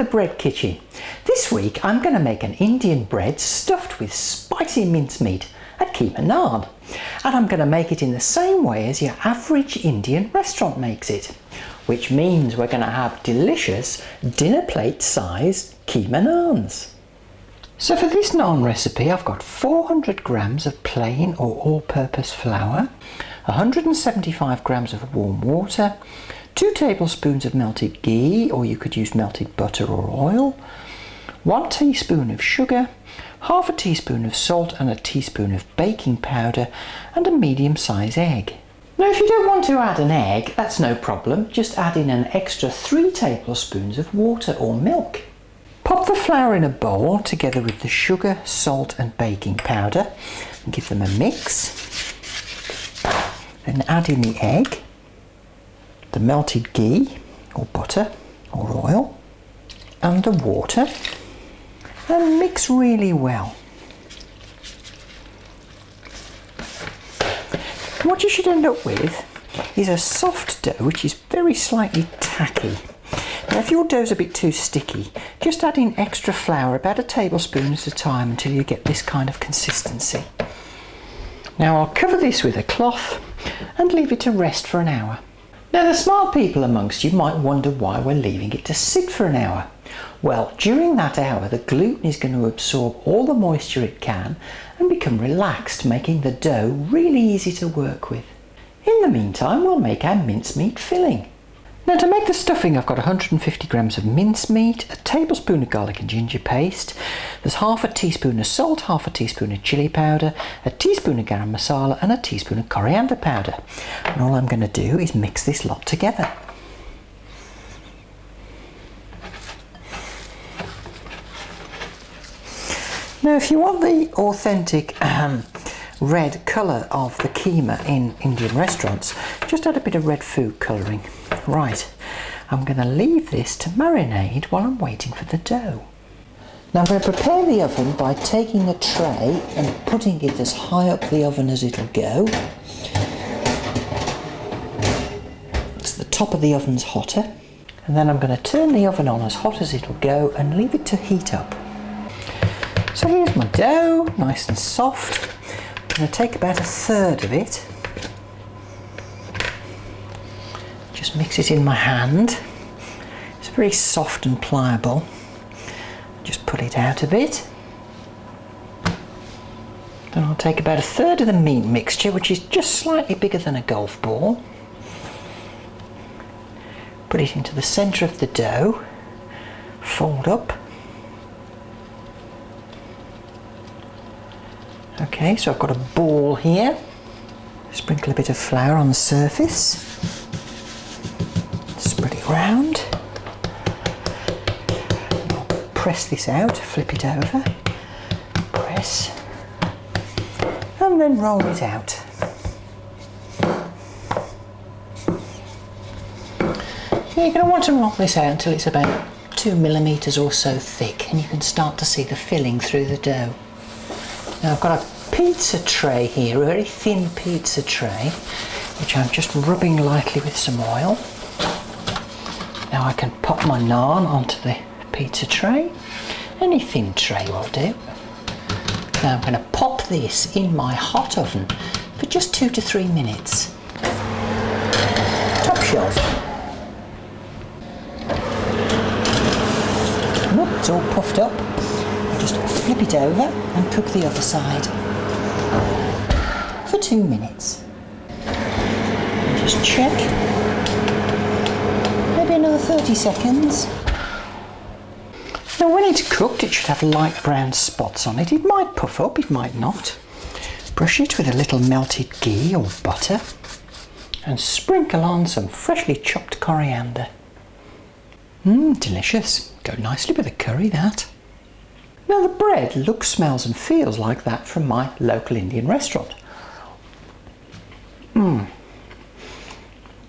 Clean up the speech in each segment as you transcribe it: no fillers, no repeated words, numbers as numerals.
the bread kitchen. This week I'm going to make an Indian bread stuffed with spicy mincemeat, a Keema Naan, and I'm going to make it in the same way as your average Indian restaurant makes it, which means we're going to have delicious dinner plate sized Keema Naans. So for this naan recipe I've got 400 grams of plain or all-purpose flour, 175 grams of warm water, 2 tablespoons of melted ghee, or you could use melted butter or oil, 1 teaspoon of sugar, half a teaspoon of salt and a teaspoon of baking powder, and a medium-sized egg. Now if you don't want to add an egg, that's no problem, just add in an extra 3 tablespoons of water or milk. Pop the flour in a bowl together with the sugar, salt and baking powder and give them a mix. Then add in the egg, the melted ghee or butter or oil and the water and mix really well. What you should end up with is a soft dough which is very slightly tacky. Now if your dough's a bit too sticky, just add in extra flour, about a tablespoon at a time, until you get this kind of consistency. Now I'll cover this with a cloth and leave it to rest for an hour. Now the smart people amongst you might wonder why we're leaving it to sit for an hour. Well, during that hour the gluten is going to absorb all the moisture it can and become relaxed, making the dough really easy to work with. In the meantime we'll make our mincemeat filling. Now to make the stuffing I've got 150 grams of mincemeat, a tablespoon of garlic and ginger paste, there's half a teaspoon of salt, half a teaspoon of chilli powder, a teaspoon of garam masala and a teaspoon of coriander powder. And all I'm going to do is mix this lot together. Now if you want the authentic red colour of the keema in Indian restaurants, just add a bit of red food colouring. Right, I'm going to leave this to marinate while I'm waiting for the dough. Now I'm going to prepare the oven by taking a tray and putting it as high up the oven as it'll go. So the top of the oven's hotter, and then I'm going to turn the oven on as hot as it'll go and leave it to heat up. So here's my dough, nice and soft. I'm going to take about a third of it. Just mix it in my hand. It's very soft and pliable. Just pull it out a bit. Then I'll take about a third of the meat mixture, which is just slightly bigger than a golf ball. Put it into the centre of the dough. Fold up. Okay, so I've got a ball here. Sprinkle a bit of flour on the surface. Spread it round. I'll press this out, flip it over, press, and then roll it out. You're going to want to roll this out until it's about 2 millimeters or so thick, and you can start to see the filling through the dough. Now I've got a pizza tray here, a very thin pizza tray, which I'm just rubbing lightly with some oil. Now I can pop my naan onto the pizza tray. Any thin tray will do. Now I'm going to pop this in my hot oven for just 2 to 3 minutes. Top shelf. Look, it's all puffed up. I just flip it over and cook the other side for 2 minutes. And just check. Maybe another 30 seconds. Now when it's cooked, it should have light brown spots on it. It might puff up, it might not. Brush it with a little melted ghee or butter and sprinkle on some freshly chopped coriander. Delicious. Go nicely with a curry, that. Now the bread looks, smells and feels like that from my local Indian restaurant.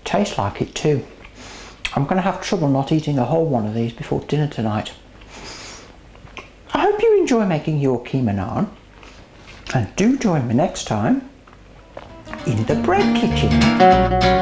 Tastes like it too. I'm going to have trouble not eating a whole one of these before dinner tonight. I hope you enjoy making your Keema Naan, and do join me next time in the bread kitchen.